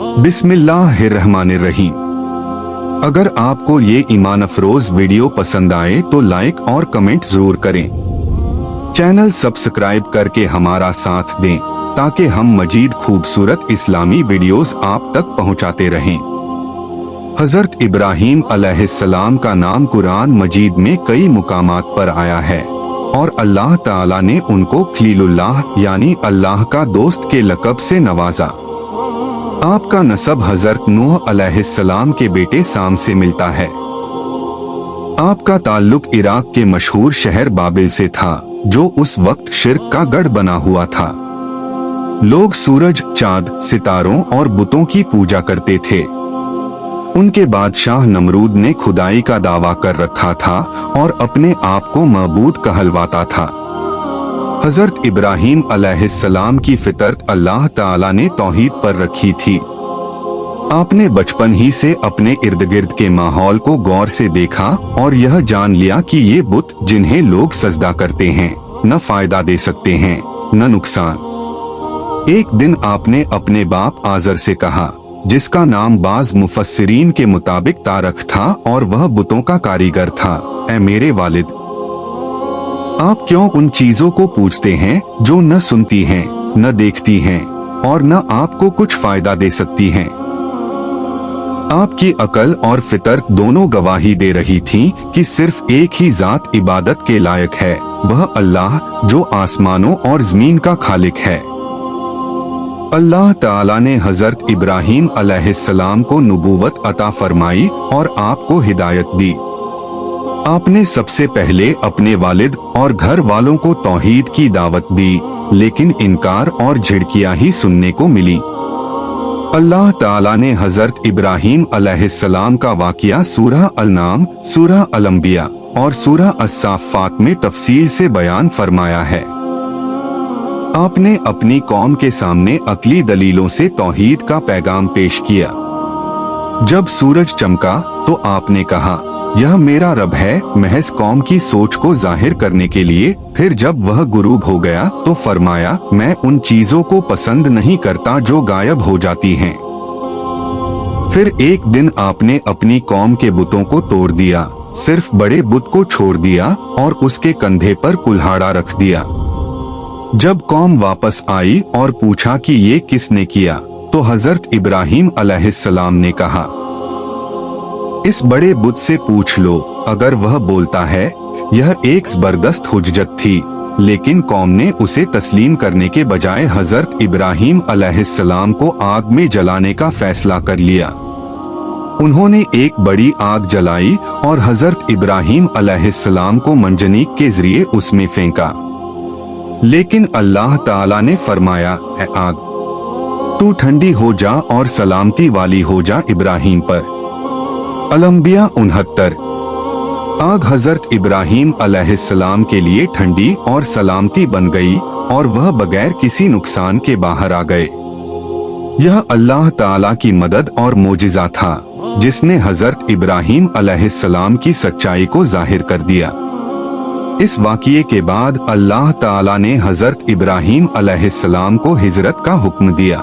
बिस्मिल्लाहिर्रहमानिर्रहीम। अगर आपको ये ईमान अफरोज वीडियो पसंद आए तो लाइक और कमेंट जरूर करें। चैनल सब्सक्राइब करके हमारा साथ दें ताकि हम मजीद खूबसूरत इस्लामी वीडियोस आप तक पहुंचाते रहें। हजरत इब्राहीम अलैहिस्सलाम का नाम कुरान मजीद में कई मुकामात पर आया है और अल्लाह ताला ने उनको खलीलुल्लाह यानी अल्लाह का दोस्त के लक़ब से नवाजा। आपका नसब हजरत नूह अलैहिस्सलाम के बेटे साम से मिलता है। आपका ताल्लुक इराक के मशहूर शहर बाबिल से था जो उस वक्त शिर्क का गढ़ बना हुआ था। लोग सूरज, चांद, सितारों और बुतों की पूजा करते थे। उनके बादशाह नमरूद ने खुदाई का दावा कर रखा था और अपने आप को मबूद कहलवाता था। हजरत इब्राहीम अलैहिस्सलाम की फितरत अल्लाह ताला ने तौहीद पर रखी थी। आपने बचपन ही से अपने इर्द गिर्द के माहौल को गौर से देखा और यह जान लिया कि ये बुत जिन्हें लोग सजदा करते हैं न फायदा दे सकते हैं न नुकसान। एक दिन आपने अपने बाप आजर से कहा, जिसका नाम बाज मुफस्सिरीन के मुताबिक तारक था और वह बुतों का कारीगर था, ऐ मेरे वालिद, आप क्यों उन चीजों को पूजते हैं जो न सुनती हैं, न देखती हैं और न आपको कुछ फायदा दे सकती हैं। आपकी अकल और फितरत दोनों गवाही दे रही थी कि सिर्फ एक ही जात इबादत के लायक है, वह अल्लाह जो आसमानों और जमीन का खालिक है। अल्लाह ताला ने हजरत इब्राहीम अलैहिस्सलाम को नबूवत अता फरमाई और आपको हिदायत दी। आपने सबसे पहले अपने वालिद और घर वालों को तौहीद की दावत दी, लेकिन इनकार और झिड़कियां ही सुनने को मिली। अल्लाह ताला ने हजरत इब्राहीम अलैहिस्सलाम का वाक़िया सूरह अल-नाम, सूरह अल-अंबिया और सूरह अस-साफ़ात में तफसील से बयान फरमाया है। आपने अपनी कौम के सामने अक्ली दलीलों से तौहीद का पैगाम पेश किया। जब सूरज चमका तो आपने कहा, यह मेरा रब है, महज कौम की सोच को जाहिर करने के लिए। फिर जब वह गुरूब हो गया तो फरमाया, मैं उन चीजों को पसंद नहीं करता जो गायब हो जाती हैं। फिर एक दिन आपने अपनी कौम के बुतों को तोड़ दिया, सिर्फ बड़े बुत को छोड़ दिया और उसके कंधे पर कुल्हाड़ा रख दिया। जब कौम वापस आई और पूछा कि ये किसने किया, तो हजरत इब्राहीम अलैहिस्सलाम ने कहा, इस बड़े बुत से पूछ लो, अगर वह बोलता है। यह एक जबरदस्त हुज्जत थी, लेकिन कौम ने उसे तस्लीम करने के बजाय हजरत इब्राहीम अलैहिस्सलाम को आग में जलाने का फैसला कर लिया। उन्होंने एक बड़ी आग जलाई और हजरत इब्राहीम अलैहिस्सलाम को मंजनीक के जरिए उसमें फेंका, लेकिन अल्लाह ताला ने फरमाया, है आग, तू ठंडी हो जा और सलामती वाली हो जा इब्राहीम पर। अल-अंबिया 69। आग हजरत इब्राहीम अलैहिस्सलाम के लिए ठंडी और सलामती बन गई और वह बगैर किसी नुकसान के बाहर आ गए। यह अल्लाह ताला की मदद और मोजिज़ा था जिसने हजरत इब्राहीम अलैहिस्सलाम की सच्चाई को जाहिर कर दिया। इस वाक़िए के बाद अल्लाह ताला ने हजरत इब्राहीम अलैहिस्सलाम को हिजरत का हुक्म दिया।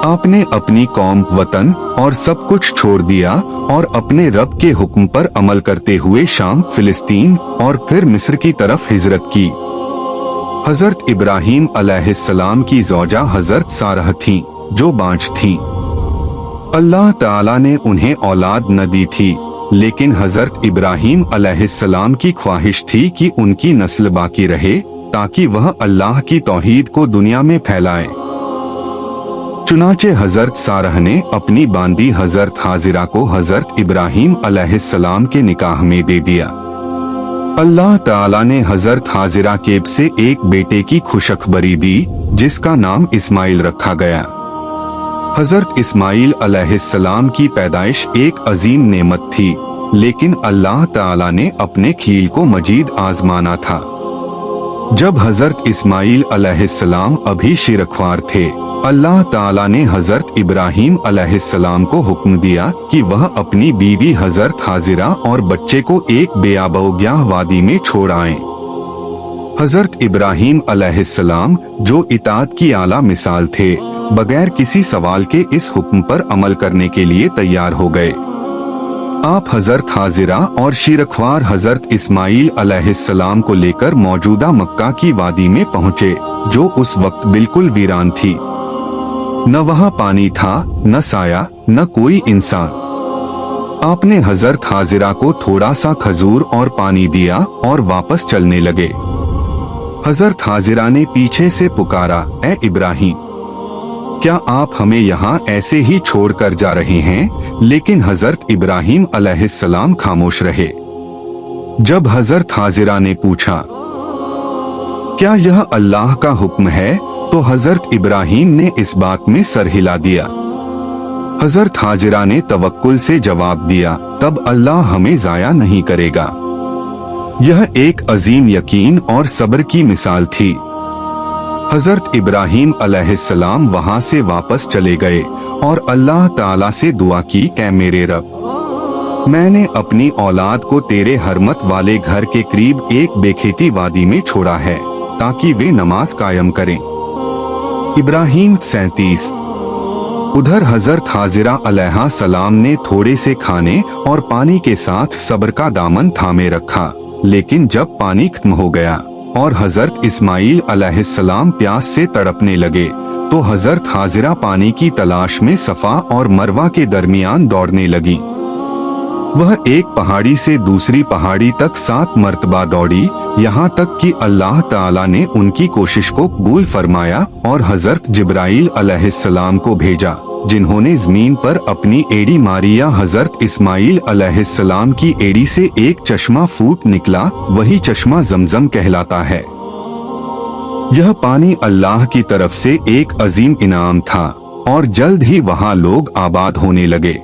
आपने अपनी कौम, वतन और सब कुछ छोड़ दिया और अपने रब के हुक्म पर अमल करते हुए शाम, फिलिस्तीन और फिर मिस्र की तरफ हिजरत की। हजरत इब्राहीम अलैहिस्सलाम की ज़ौजा हजरत सारह थीं, जो बांझ थीं। अल्लाह ताला ने उन्हें औलाद न दी थी, लेकिन हजरत इब्राहीम अलैहिस्सलाम की ख्वाहिश थी कि उनकी नस्ल बाकी रहे ताकि वह अल्लाह की तौहीद को दुनिया में फैलाए। चुनाचे हजरत सारह ने अपनी बांदी हजरत हाजिरा को हजरत इब्राहीम अलैहिस्सलाम के निकाह में दे दिया। अल्लाह ताला ने हजरत हाजिरा केब से एक बेटे की खुशखबरी दी जिसका नाम इस्माइल रखा गया। हजरत इस्माइल अलैहिस्सलाम की पैदाइश एक अजीम नेमत थी, लेकिन अल्लाह ताला ने अपने खलील को मजीद आजमाना था। जब हजरत इस्माइल अलैहिस्सलाम अभी शिरख्वार थे, अल्लाह ताला ने हजरत इब्राहीम अलैहिस्सलाम को हुक्म दिया कि वह अपनी बीवी हजरत हाजिरा और बच्चे को एक बेआबोग्याह वादी में छोड़ आएं। हजरत इब्राहीम अलैहिस्सलाम जो इताअत की आला मिसाल थे, बगैर किसी सवाल के इस हुक्म पर अमल करने के लिए तैयार हो गए। आप हजरत हाजिरा और शीरख्वार हजरत इस्माइल अलैहिस्सलाम को लेकर मौजूदा मक्का की वादी में पहुँचे, जो उस वक्त बिल्कुल वीरान थी। न वहाँ पानी था, न साया, न कोई इंसान। आपने हजरत हाजिरा को थोड़ा सा खजूर और पानी दिया और वापस चलने लगे। हजरत हाजिरा ने पीछे से पुकारा, ए इब्राहिम, क्या आप हमें यहाँ ऐसे ही छोड़कर जा रहे हैं? लेकिन हजरत इब्राहिम अलैहिस्सलाम खामोश रहे। जब हजरत हाजिरा ने पूछा, क्या यह अल्लाह का हुक्म है? तो हजरत इब्राहिम ने इस बात में सर हिला दिया। हजरत हाजिरा ने तवक्कुल से जवाब दिया, तब अल्लाह हमें जाया नहीं करेगा। यह एक अजीम यकीन और सब्र की मिसाल थी। हजरत इब्राहिम अलैहिस्सलाम वहां से वापस चले गए और अल्लाह ताला से दुआ की, ऐ मेरे रब, मैंने अपनी औलाद को तेरे हरमत वाले घर के करीब एक बेखेती वादी में छोड़ा है ताकि वे नमाज कायम करें। इब्राहिम 37। उधर हजरत हाजिरा अलैहा सलाम ने थोड़े से खाने और पानी के साथ सब्र का दामन थामे रखा, लेकिन जब पानी खत्म हो गया और हजरत इस्माइल अलैहिस्सलाम प्यास से तड़पने लगे तो हजरत हाजिरा पानी की तलाश में सफा और मरवा के दरमियान दौड़ने लगी। वह एक पहाड़ी से दूसरी पहाड़ी तक 7 मर्तबा दौड़ी, यहाँ तक कि अल्लाह ताला ने उनकी कोशिश को कबूल फरमाया और हजरत जिब्राइल अलैहिस्सलाम को भेजा, जिन्होंने जमीन पर अपनी एड़ी मारी। या हजरत इस्माइल अलैहिस्सलाम की एड़ी से एक चश्मा फूट निकला, वही चश्मा जमजम कहलाता है। यह पानी अल्लाह की तरफ से एक अजीम इनाम था और जल्द ही वहाँ लोग आबाद होने लगे।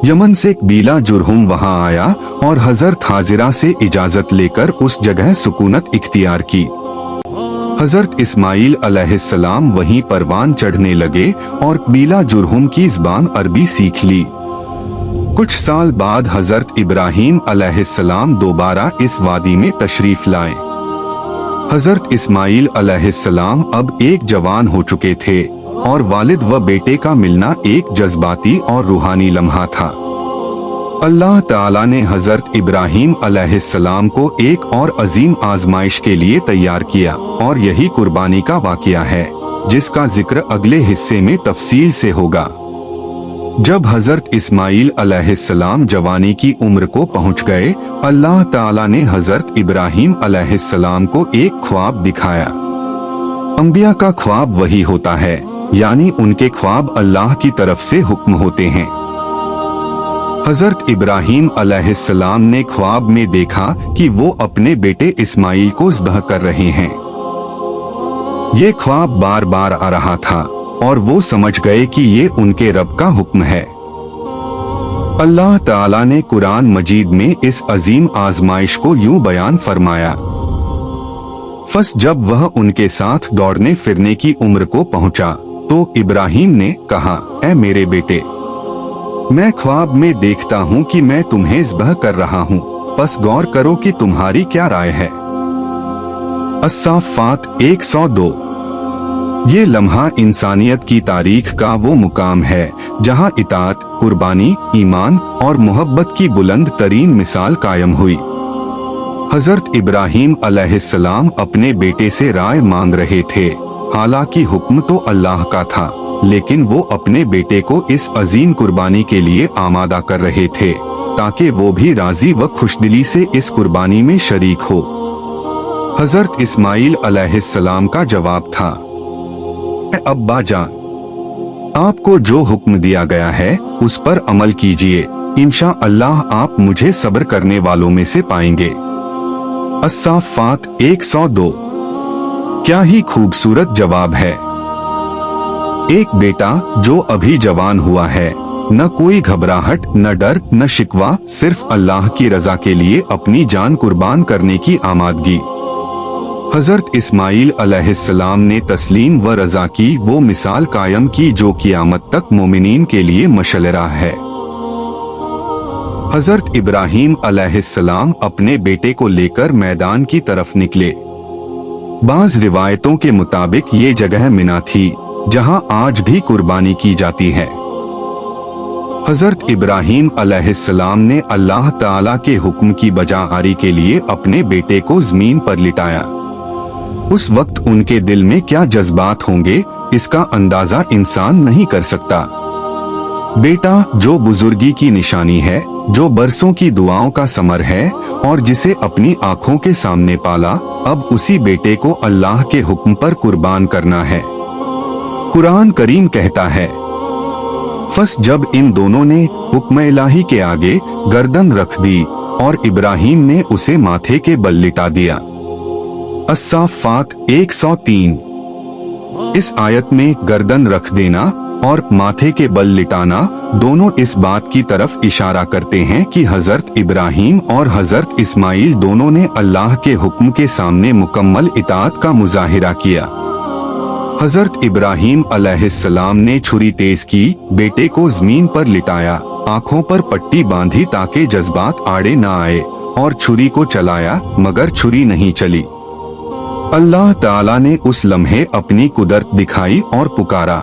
यमन से कबीला जुरहुम वहां आया और हजरत हाजिरा से इजाजत लेकर उस जगह सुकूनत इख्तियार की। हजरत इस्माइल अलैहिस्सलाम वहीं परवान चढ़ने लगे और कबीला जुरहुम की ज़बान अरबी सीख ली। कुछ साल बाद हजरत इब्राहिम अलैहिस्सलाम दोबारा इस वादी में तशरीफ लाए। हजरत इस्माइल अलैहिस्सलाम अब एक जवान हो चुके थे और वालिद व बेटे का मिलना एक जज्बाती और रूहानी लम्हा था। अल्लाह ताला ने हजरत इब्राहिम अलैहिस्सलाम को एक और अजीम आजमाइश के लिए तैयार किया और यही कुर्बानी का वाक़या है, जिसका जिक्र अगले हिस्से में तफसील से होगा। जब हजरत इस्माइल अलैहिस्सलाम जवानी की उम्र को पहुंच गए, अल्लाह ताला ने हजरत इब्राहिम अलैहिस्सलाम को एक ख्वाब दिखाया। अंबिया का ख्वाब वही होता है, यानी उनके ख्वाब अल्लाह की तरफ से हुक्म होते हैं। हजरत इब्राहिम अलैहिस्सलाम ने ख्वाब में देखा कि वो अपने बेटे इस्माइल को ज़ब्ह कर रहे हैं। ये ख्वाब बार बार आ रहा था और वो समझ गए कि ये उनके रब का हुक्म है। अल्लाह ताला ने कुरान मजीद में इस अजीम आजमाइश को यूं बयान फरमाया, बस जब वह उनके साथ दौड़ने फिरने की उम्र को पहुंचा तो इब्राहिम ने कहा, ऐ मेरे बेटे, मैं ख्वाब में देखता हूँ कि मैं तुम्हें ज़ब्ह कर रहा हूँ, बस गौर करो कि तुम्हारी क्या राय है। अस्साफ़ात 102। ये लम्हा इंसानियत की तारीख का वो मुकाम है जहाँ इताअत, कुर्बानी, ईमान और मोहब्बत की बुलंद तरीन मिसाल कायम हुई। हजरत इब्राहिम अलैहिस्सलाम अपने बेटे से राय मांग रहे थे, हालांकि हुक्म तो अल्लाह का था, लेकिन वो अपने बेटे को इस अजीम कुर्बानी के लिए आमादा कर रहे थे ताकि वो भी राजी व खुशदिली से इस कुर्बानी में शरीक हो। हजरत इस्माइल अलैहिस्सलाम का जवाब था, अब्बा जान, आपको जो हुक्म दिया गया है उस पर अमल कीजिए, इंशाअल्लाह आप मुझे सब्र करने वालों में से पाएंगे। अस्साफ़ात 102। क्या ही खूबसूरत जवाब है। एक बेटा जो अभी जवान हुआ है, न कोई घबराहट, न डर, न शिकवा, सिर्फ अल्लाह की रजा के लिए अपनी जान कुर्बान करने की आमादगी। हजरत इस्माइल अलैहिस्सलाम ने तस्लीम व रजा की वो मिसाल कायम की जो क़यामत तक मोमिनीन के लिए मशअल है। हजरत इब्राहिम अलैहिस्सलाम अपने बेटे को लेकर मैदान की तरफ निकले। बाज़ रिवायतों के मुताबिक ये जगह मिना थी जहां आज भी कुर्बानी की जाती है। हजरत इब्राहीम अलैहिस्सलाम ने अल्लाह ताला के हुक्म की बजाआरी के लिए अपने बेटे को जमीन पर लिटाया। उस वक्त उनके दिल में क्या जज्बात होंगे, इसका अंदाजा इंसान नहीं कर सकता। बेटा जो बुजुर्गी की निशानी है, जो बरसों की दुआओं का समर है और जिसे अपनी आंखों के सामने पाला, अब उसी बेटे को अल्लाह के हुक्म पर कुर्बान करना है। कुरान करीम कहता है, फस जब इन दोनों ने हुक्म इलाही के आगे गर्दन रख दी और इब्राहीम ने उसे माथे के बल लिटा दिया। अस्साफ़ात 103। इस आयत में गर्दन रख देना और माथे के बल लिटाना दोनों इस बात की तरफ इशारा करते हैं कि हजरत इब्राहीम और हजरत इस्माइल दोनों ने अल्लाह के हुक्म के सामने मुकम्मल इताअत का मुजाहिरा किया। हजरत इब्राहीम अलैहिस्सलाम ने छुरी तेज की, बेटे को जमीन पर लिटाया, आंखों पर पट्टी बांधी ताकि जज्बात आड़े न आए और छुरी को चलाया, मगर छुरी नहीं चली। अल्लाह ताला ने उस लम्हे अपनी कुदरत दिखाई और पुकारा,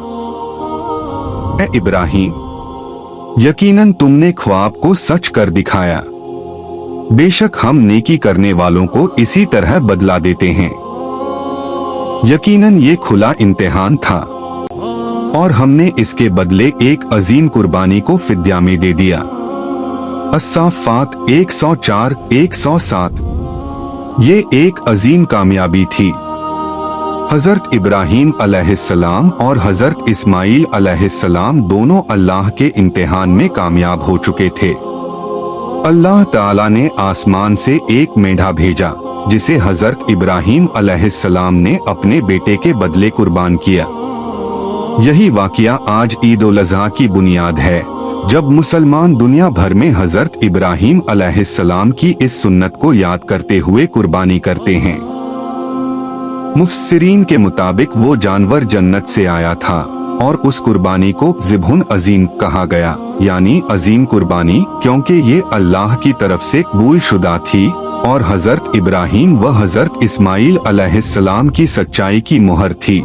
ए इब्राहीम, यकीनन तुमने ख्वाब को सच कर दिखाया। बेशक हम नेकी करने वालों को इसी तरह बदला देते हैं। यकीनन ये खुला इम्तिहान था और हमने इसके बदले एक अजीम कुर्बानी को फिद्या में दे दिया। अस्साफ़ात 104, 107। ये एक अजीम कामयाबी थी। हजरत इब्राहीम अलैहिस्सलाम और हजरत इस्माइल अलैहिस्सलाम दोनों अल्लाह के इम्तिहान में कामयाब हो चुके थे। अल्लाह ताला ने आसमान से एक मेंढा भेजा जिसे हजरत इब्राहीम अलैहिस्सलाम ने अपने बेटे के बदले कुर्बान किया। यही वाक़या आज ईद उल अज़हा की बुनियाद है, जब मुसलमान दुनिया भर में हजरत इब्राहीम अलैहिस्सलाम की इस सुन्नत को याद करते हुए कुर्बानी करते हैं। मुफस्सिरीन के मुताबिक वो जानवर जन्नत से आया था और उस कुर्बानी को ज़िब्हुन अजीम कहा गया, यानी अजीम कुर्बानी, क्योंकि ये अल्लाह की तरफ से कबूल शुदा थी और हजरत इब्राहीम व हजरत इस्माइल अलैहिस्सलाम की सच्चाई की मुहर थी।